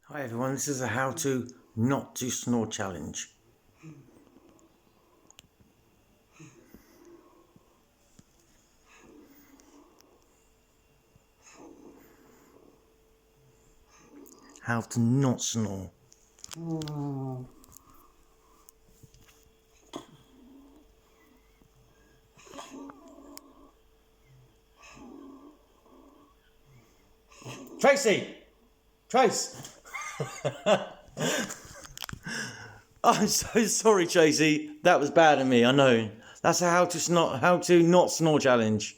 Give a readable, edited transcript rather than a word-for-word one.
Hi everyone, this is a how to not to snore challenge. How to not snore. Tracy! Trace! I'm so sorry, Tracy. That was bad of me, I know. That's a how to not snore challenge.